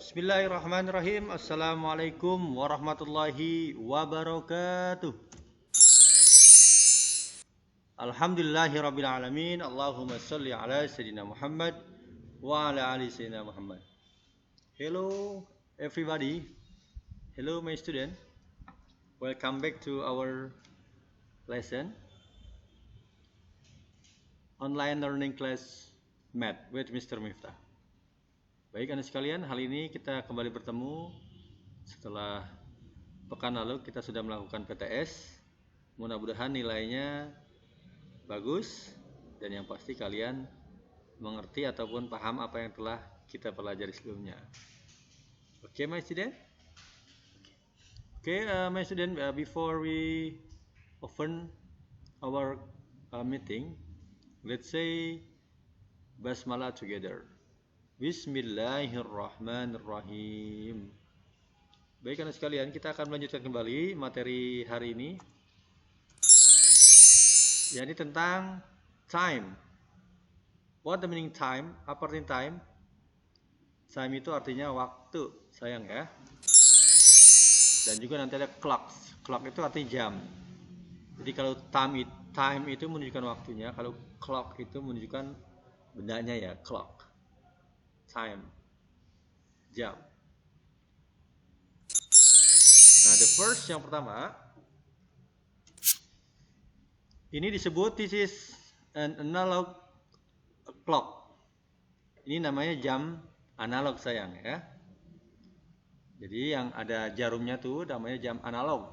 Bismillahirrahmanirrahim. Assalamualaikum warahmatullahi wabarakatuh. Alhamdulillahirabbil alamin. Allahumma shalli ala sayyidina Muhammad wa ala ali sayyidina Muhammad. Hello everybody. Hello my student. Welcome back to our lesson. Online learning class Math with Mr. Miftah. Baik anak sekalian, hari ini kita kembali bertemu setelah pekan lalu kita sudah melakukan PTS. Mudah-mudahan nilainya bagus dan yang pasti kalian mengerti ataupun paham apa yang telah kita pelajari sebelumnya. Okay, my student? Okay, my student, before we open our meeting, let's say Basmalah together. Bismillahirrahmanirrahim. Baik anak sekalian, kita akan melanjutkan kembali materi hari ini, yakni tentang time. What the meaning time? Apa artinya time? Time itu artinya waktu, sayang ya. Dan juga nanti ada clocks. Clock itu artinya jam. Jadi kalau time itu menunjukkan waktunya, kalau clock itu menunjukkan bendanya ya, clock. Time, jam. Nah, the first yang pertama, ini disebut this is an analog clock. Ini namanya jam analog sayang ya. Jadi yang ada jarumnya tuh namanya jam analog.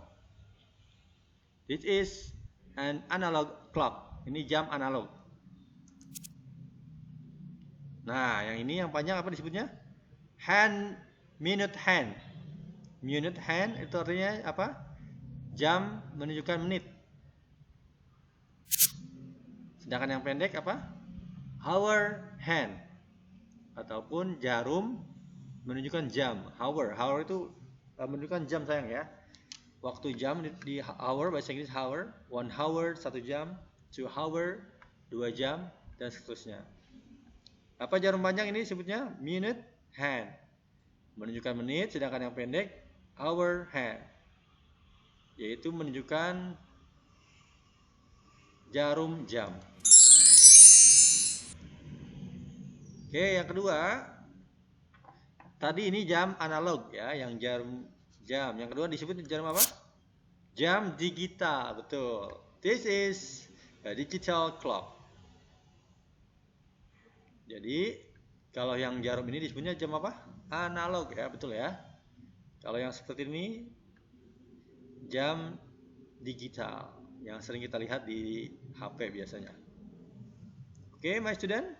This is an analog clock. Ini jam analog. Nah, yang ini yang panjang apa disebutnya? Minute hand. Minute hand itu artinya apa? Jam menunjukkan menit. Sedangkan yang pendek apa? Hour hand. Ataupun jarum menunjukkan jam. Hour itu menunjukkan jam sayang ya. Waktu jam di hour, bahasa Inggris hour. 1 hour 1 jam, 2 hour 2 jam, dan seterusnya. Apa jarum panjang ini disebutnya? Minute hand. Menunjukkan menit, sedangkan yang pendek hour hand. Yaitu menunjukkan jarum jam. Oke, yang kedua. Tadi ini jam analog ya, yang jarum jam. Yang kedua disebut jarum apa? Jam digital, betul. This is a digital clock. Jadi kalau yang jarum ini disebutnya jam apa? Analog ya, betul ya. Kalau yang seperti ini jam digital yang sering kita lihat di HP biasanya. Oke, my student,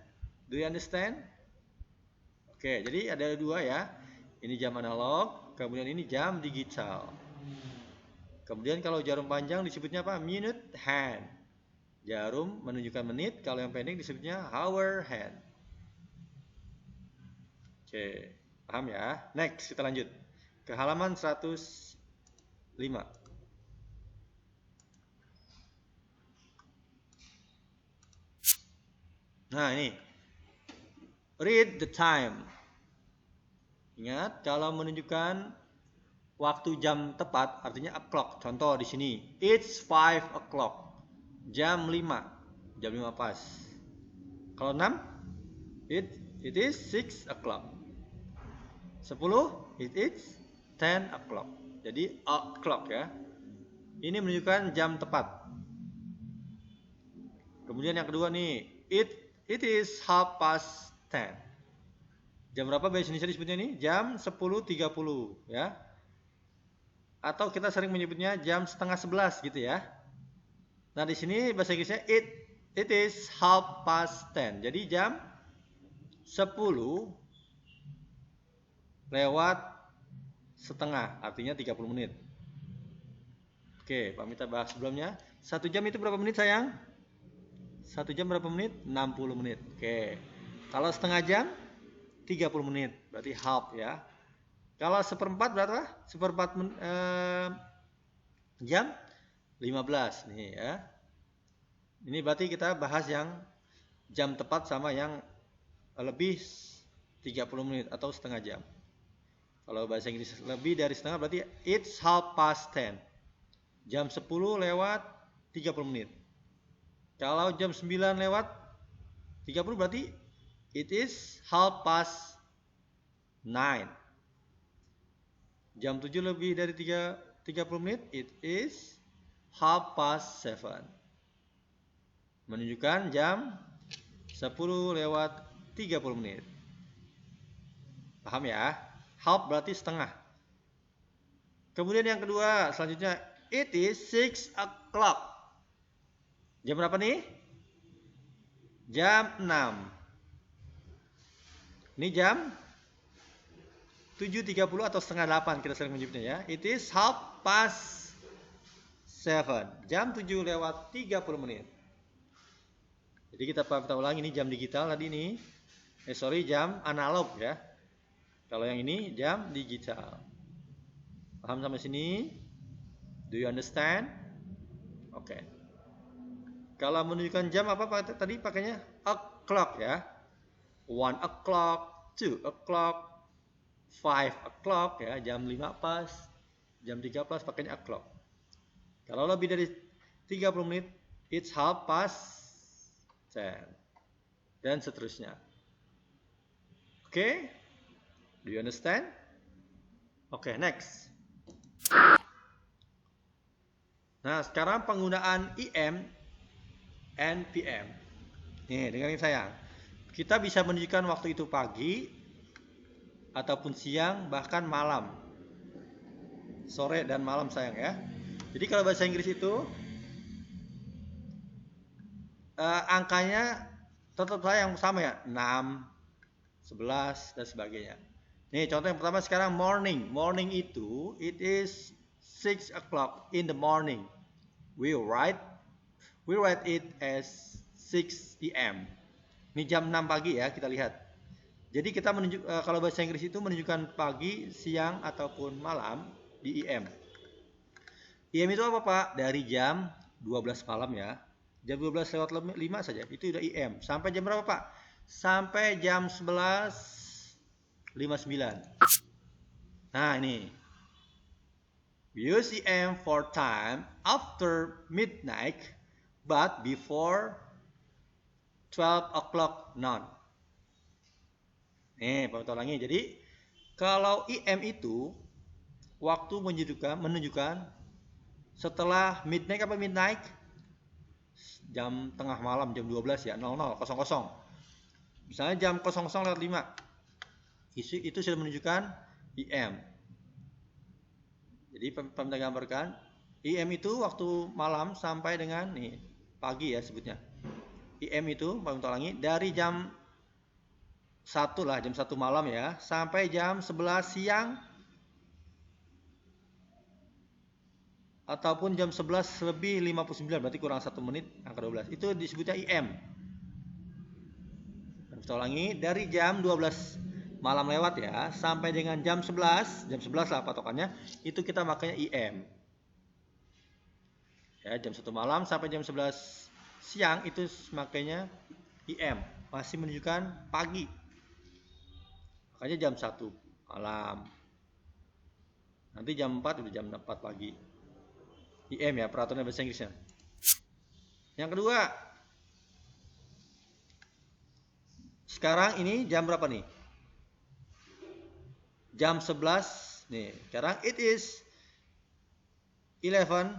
do you understand? Oke, jadi ada dua ya. Ini jam analog, kemudian ini jam digital. Kemudian kalau jarum panjang disebutnya apa? Minute hand. Jarum menunjukkan menit, kalau yang pendek disebutnya hour hand. Oke, paham ya? Next, kita lanjut ke halaman 105. Nah, ini. Read the time. Ingat, kalau menunjukkan waktu jam tepat, artinya o'clock. Contoh di sini, it's 5 o'clock. Jam 5. Jam 5 pas. Kalau 6, it is 6 o'clock. 10, it is 10 o'clock. Jadi o'clock ya. Ini menunjukkan jam tepat. Kemudian yang kedua nih, it is 10:30. Jam berapa bahasa Indonesia disebutnya ini? Jam 10.30 ya. Atau kita sering menyebutnya jam 10:30 gitu ya. Nah, di sini bahasa Inggrisnya it is 10:30. Jadi jam 10 lewat setengah, artinya 30 menit. Oke, Pak Mita bahas sebelumnya. 1 jam itu berapa menit sayang? 1 jam berapa menit? 60 menit. Oke. Kalau setengah jam 30 menit, berarti half ya. Kalau seperempat berapa? Jam 15 nih ya. Ini berarti kita bahas yang jam tepat sama yang lebih 30 menit atau setengah jam. Kalau bahasa Inggris lebih dari setengah berarti it's 10:30. Jam 10 lewat 30 menit. Kalau jam 9 lewat 30 berarti it is 9:30. Jam 7 lebih dari 30 menit, it is 7:30. Menunjukkan jam 10 lewat 30 menit. Paham ya? Half berarti setengah. Kemudian yang kedua, selanjutnya, it is 6 o'clock. Jam berapa nih? Jam 6. Ini jam 7.30 atau setengah 8 kita sering menyebutnya ya. It is 7:30. Jam 7 lewat 30 menit. Jadi kita ulangi, ini jam digital tadi ini. Jam analog ya. Kalau yang ini jam digital. Paham sampai sini? Do you understand? Oke. Kalau menunjukkan jam apa tadi pakainya o'clock ya. 1 o'clock, 2 o'clock, 5 o'clock ya, jam 5 pas, jam 3 pas pakainya o'clock. Kalau lebih dari 30 menit, it's 10:30. Dan seterusnya. Oke? Do you understand? Oke, next. Nah, sekarang penggunaan IM and PM. Nih, dengerin sayang. Kita bisa menunjukkan waktu itu pagi, ataupun siang, bahkan malam. Sore dan malam sayang ya. Jadi kalau bahasa Inggris itu angkanya tetap sayang sama ya, 6, 11 dan sebagainya. Nih contoh yang pertama sekarang morning. Morning itu it is 6 o'clock in the morning. We write it as 6 p.m. Ini jam 6 pagi ya, kita lihat. Jadi kita kalau bahasa Inggris itu menunjukkan pagi, siang ataupun malam di IM. IM itu apa Pak? Dari jam 12 malam ya. Jam 12 lewat 5 saja itu udah IM. Sampai jam berapa Pak? Sampai jam 11:59. Nah ini. We use IM for time after midnight but before 12 o'clock noon. Nih, Pak ulangi. Jadi kalau IM itu waktu menunjukkan setelah midnight apa midnight? Jam tengah malam, jam 12 ya, 00:00. Misalnya jam 00:05. Itu sudah menunjukkan IM. Jadi pemerintah gambarkan IM itu waktu malam sampai dengan nih pagi ya sebutnya. IM itu pemerintah ulangi dari jam 1 lah, jam 1 malam ya, sampai jam 11 siang ataupun jam 11:59 berarti kurang 1 menit angka 12. Itu disebutnya IM. Kita ulangi dari jam 12 malam lewat ya sampai dengan jam 11 lah patokannya, itu kita makanya IM. Ya, jam 1 malam sampai jam 11 siang itu makanya IM, masih menunjukkan pagi. Makanya jam 1 malam. Nanti jam 4 udah jam 4 pagi. IM ya, peraturan bahasa Inggrisnya. Yang kedua, sekarang ini jam berapa nih? Jam 11 nih. Sekarang it is 11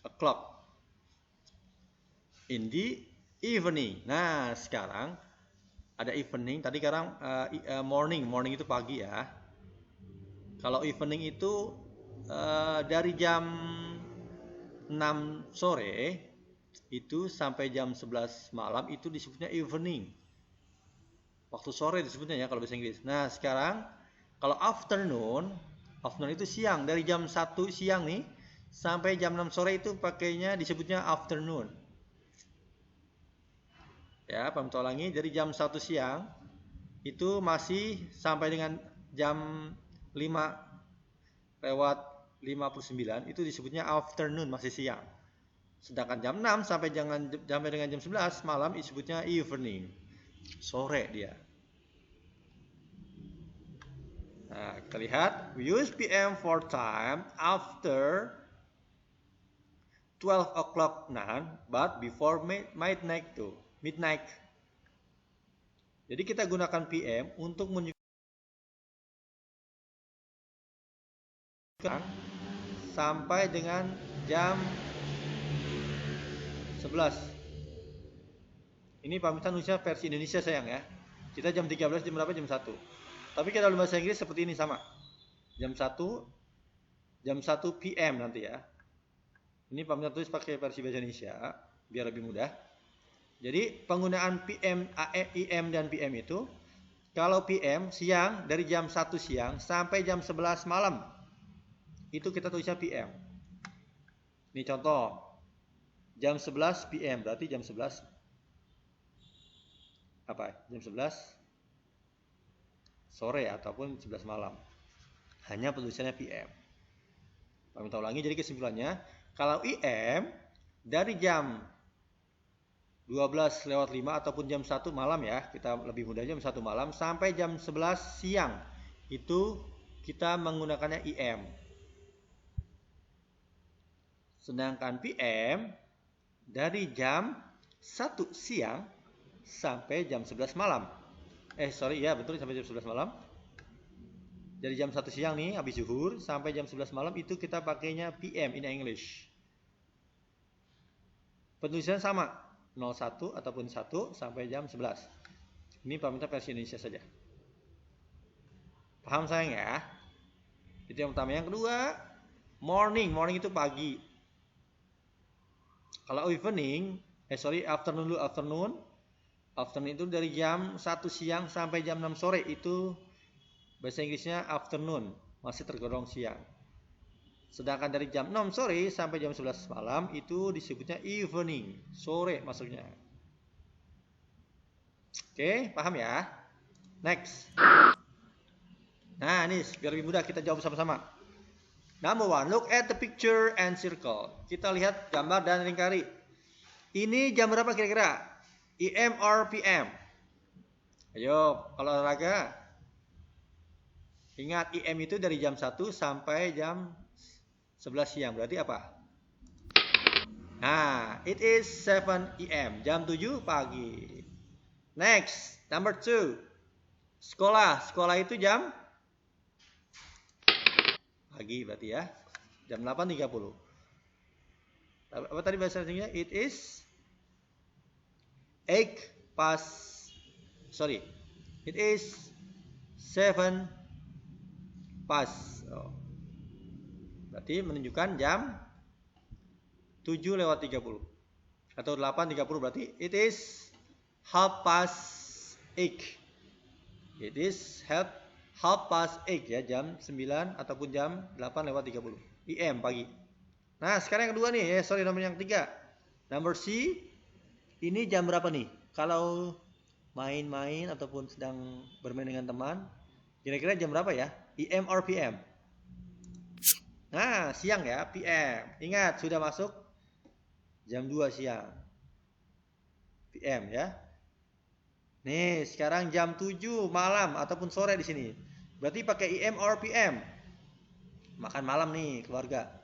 o'clock in the evening. Nah, sekarang ada evening. Tadi sekarang morning. Morning itu pagi ya. Kalau evening itu dari jam 6 sore itu sampai jam 11 malam itu disebutnya evening. Waktu sore disebutnya ya kalau bahasa Inggris. Nah, sekarang kalau afternoon itu siang. Dari jam 1 siang nih sampai jam 6 sore itu pakainya disebutnya afternoon. Ya, Pak ulangi, dari jam 1 siang itu masih sampai dengan jam 5:59 itu disebutnya afternoon, masih siang. Sedangkan jam 6 sampai dengan jam 11 malam disebutnya evening. Sore dia. Nah, kita lihat, we use PM for time after 12 o'clock noon, but before midnight tuh, midnight. Jadi kita gunakan PM untuk menunjukkan sampai dengan jam 11. Ini pamitan nulisnya versi Indonesia sayang ya. Kita jam 13, jam berapa? Jam 1. Tapi kita dalam bahasa Inggris seperti ini sama. Jam 1 PM nanti ya. Ini pamitan tulis pakai versi bahasa Indonesia biar lebih mudah. Jadi penggunaan PM, AM dan PM itu, kalau PM siang dari jam 1 siang sampai jam 11 malam, itu kita tulisnya PM. Ini contoh, jam 11 PM berarti jam 11 apa? Jam 11 sore ataupun 11 malam. Hanya tulisannya PM. Kami ulangi, jadi kesimpulannya, kalau IM dari jam 12:05 ataupun jam 1 malam ya, kita lebih mudah jam 1 malam sampai jam 11 siang, itu kita menggunakannya IM. Sedangkan PM dari jam 1 siang sampai jam 11 malam. Betul, sampai jam 11 malam. Dari jam 1 siang nih, habis zuhur, sampai jam 11 malam itu kita pakainya PM in English. Penulisan sama, 01 ataupun 1 sampai jam 11. Ini pamitan versi Indonesia saja. Paham sayang ya? Itu yang pertama. Yang kedua, morning itu pagi. Kalau afternoon itu dari jam 1 siang sampai jam 6 sore, itu bahasa Inggrisnya afternoon, masih tergolong siang. Sedangkan dari jam 6 sore sampai jam 11 malam itu disebutnya evening, sore masuknya. Oke, paham ya? Next. Nah, ini biar lebih mudah kita jawab sama-sama. Number 1, look at the picture and circle. Kita lihat gambar dan lingkari. Ini jam berapa kira-kira? IM or PM? Ayo, kalau olahraga. Ingat, IM itu dari jam 1 sampai jam 11 siang. Berarti apa? Nah, it is 7 AM. Jam 7 pagi. Next, number 2. Sekolah itu jam pagi berarti ya. Jam 8.30. Apa tadi bahasa Inggrisnya? It is 7 past. Berarti menunjukkan jam 7:30 atau 8:30, berarti it is 8:30. It is 8:30 ya, jam 9 ataupun jam 8:30 IM pagi. Nah, sekarang yang kedua nih, nomor yang 3. Number C. Ini jam berapa nih? Kalau main-main ataupun sedang bermain dengan teman, kira-kira jam berapa ya? IM or PM? Nah, siang ya, PM. Ingat, sudah masuk jam 2 siang. PM ya. Nih, sekarang jam 7 malam ataupun sore di sini. Berarti pakai IM or PM? Makan malam nih keluarga.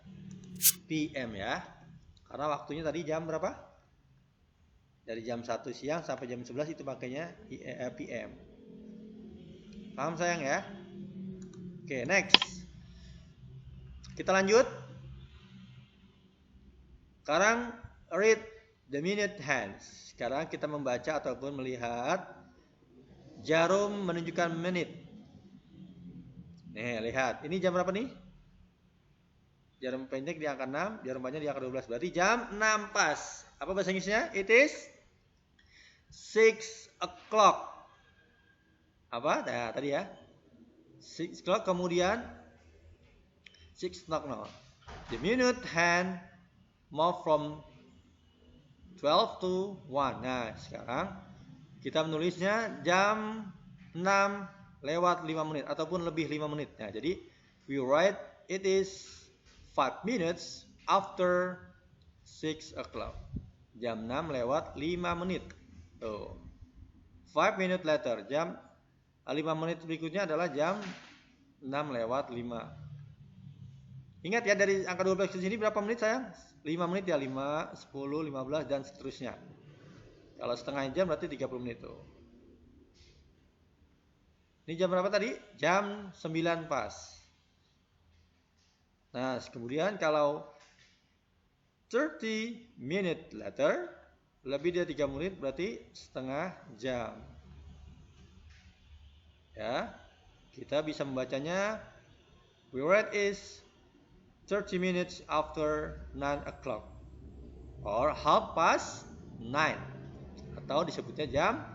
PM ya. Karena waktunya tadi jam berapa? Dari jam 1 siang sampai jam 11 itu pakainya PM. Paham sayang ya? Oke, next. Kita lanjut. Sekarang read the minute hands. Sekarang kita membaca ataupun melihat jarum menunjukkan menit. Nih, lihat. Ini jam berapa nih? Jarum pendek di angka 6, jarum panjang di angka 12. Berarti jam 6 pas. Apa bahasa Inggrisnya? It is 6 o'clock. Apa? Nah, tadi ya. 6 o'clock, kemudian 6 o'clock now. The minute hand move from 12 to 1. Nah, sekarang kita menulisnya jam 6:05 ataupun lebih 5 menit. Nah, jadi we write it is 5 minutes after 6 o'clock. Jam 6:05. Tuh. 5 minutes later, jam 5 menit berikutnya adalah jam 6:05. Ingat ya, dari angka 12 ke sini berapa menit sayang? 5 menit ya, 5, 10, 15 dan seterusnya. Kalau setengah jam berarti 30 menit tuh. Ini jam berapa tadi? Jam 9 pas. Nah, kemudian kalau 30 minutes later, lebih dari 3 menit berarti setengah jam. Ya, kita bisa membacanya, we read is 30 minutes after 9 o'clock or 9:30, atau disebutnya jam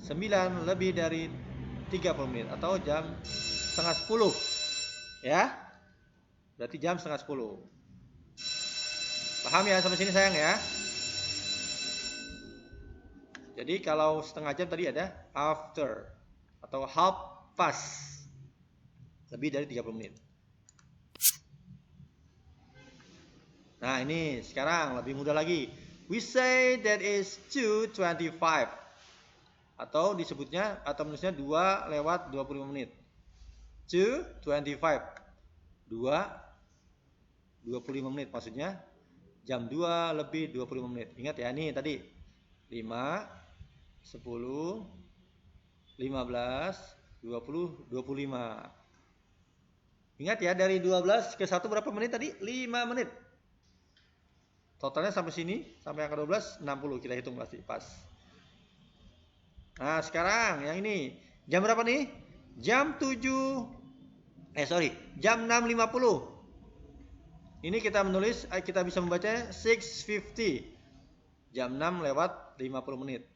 9 lebih dari 30 menit atau jam setengah 10. Ya, berarti jam setengah 10. Paham ya sampai sini sayang ya? Jadi kalau setengah jam tadi ada after atau 9:30, lebih dari 30 menit. Nah, ini sekarang lebih mudah lagi. We say that is 2:25, atau disebutnya atau menulisnya 2:25 menit. 2:25, 2:25 menit, maksudnya jam 2 lebih 25 menit. Ingat ya, ini tadi 5, 10, 15, 20, 25. Ingat ya, dari 12 ke 1 berapa menit tadi? 5 menit. Totalnya sampai sini, sampai angka 12, 60. Kita hitung pasti, pas. Nah, sekarang yang ini. Jam berapa nih? Jam 6:50. Ini kita menulis, kita bisa membacanya 6:50. Jam 6:50 menit.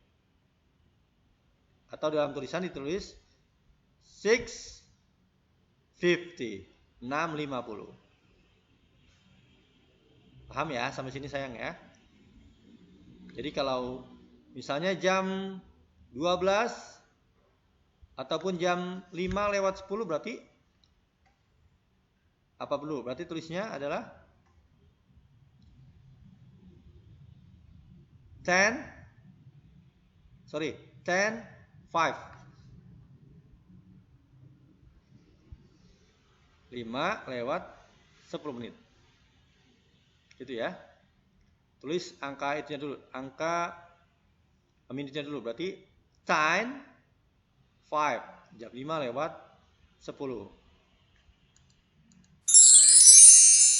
Atau dalam tulisan ditulis 6:50. 6:50. Paham ya sampai sini sayang ya? Jadi kalau misalnya jam 12 ataupun jam 5:10 berarti apa perlu? Berarti tulisnya adalah 10:05. 5:10 menit. Gitu ya. Tulis angka itunya dulu, angka minutnya dulu. Berarti 10:05, jam 5:10.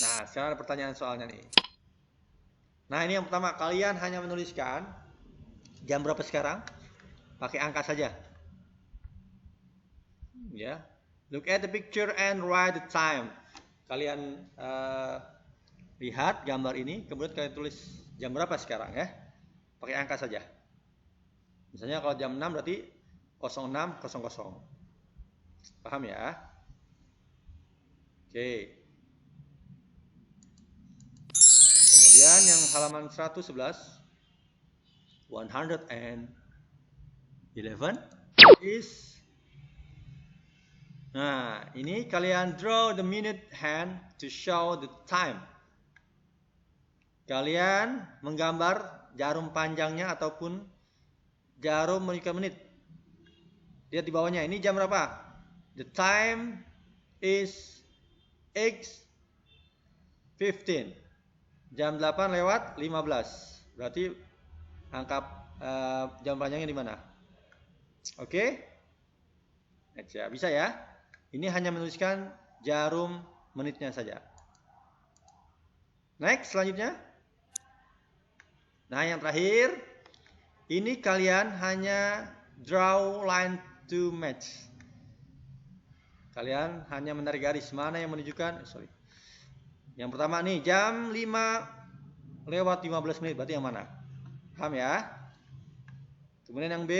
Nah, sekarang ada pertanyaan soalnya nih. Nah, ini yang pertama, kalian hanya menuliskan jam berapa sekarang, pakai angka saja. Ya. Look at the picture and write the time. Kalian lihat gambar ini, kemudian kalian tulis jam berapa sekarang ya. Pakai angka saja. Misalnya kalau jam 6 berarti 06.00. Paham ya? Oke. Kemudian yang halaman 111, 111 is. Nah, ini kalian draw the minute hand to show the time. Kalian menggambar jarum panjangnya ataupun jarum menunjukkan menit. Lihat di bawahnya, ini jam berapa? The time is 8:15. Jam 8:15. Berarti angka jam panjangnya di mana? Oke? Aja, bisa ya? Ini hanya menuliskan jarum menitnya saja. Next, selanjutnya. Nah, yang terakhir, ini kalian hanya draw line to match. Kalian hanya menarik garis mana yang menunjukkan, Yang pertama nih, jam 5:15 menit, berarti yang mana? Paham ya? Kemudian yang B,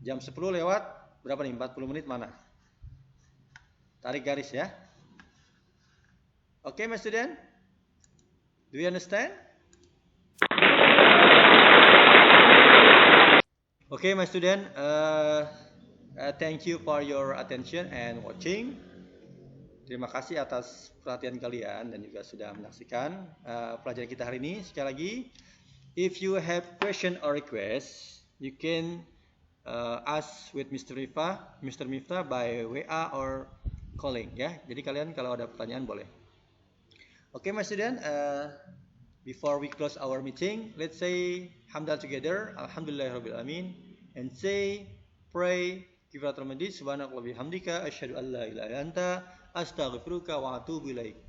jam 10 lewat berapa nih? 40 menit mana? Tarik garis ya. Okay, my student? Do you understand? Okay, my student. Thank you for your attention and watching. Terima kasih atas perhatian kalian dan juga sudah menyaksikan pelajaran kita hari ini. Sekali lagi, if you have question or request, you can us with Mr. Miftah by WA or calling ya. Jadi kalian kalau ada pertanyaan boleh. Okay, my student, before we close our meeting, let's say hamdal together, alhamdulillahirabbil alamin, and say, pray, kifaratul majid, subhanakallah bihamdika, asyhadu an la ilaha illa anta, astaghfiruka wa atubu ilaik.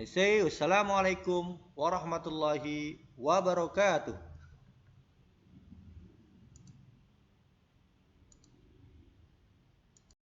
Say, wassalamualaikum warahmatullahi wabarakatuh.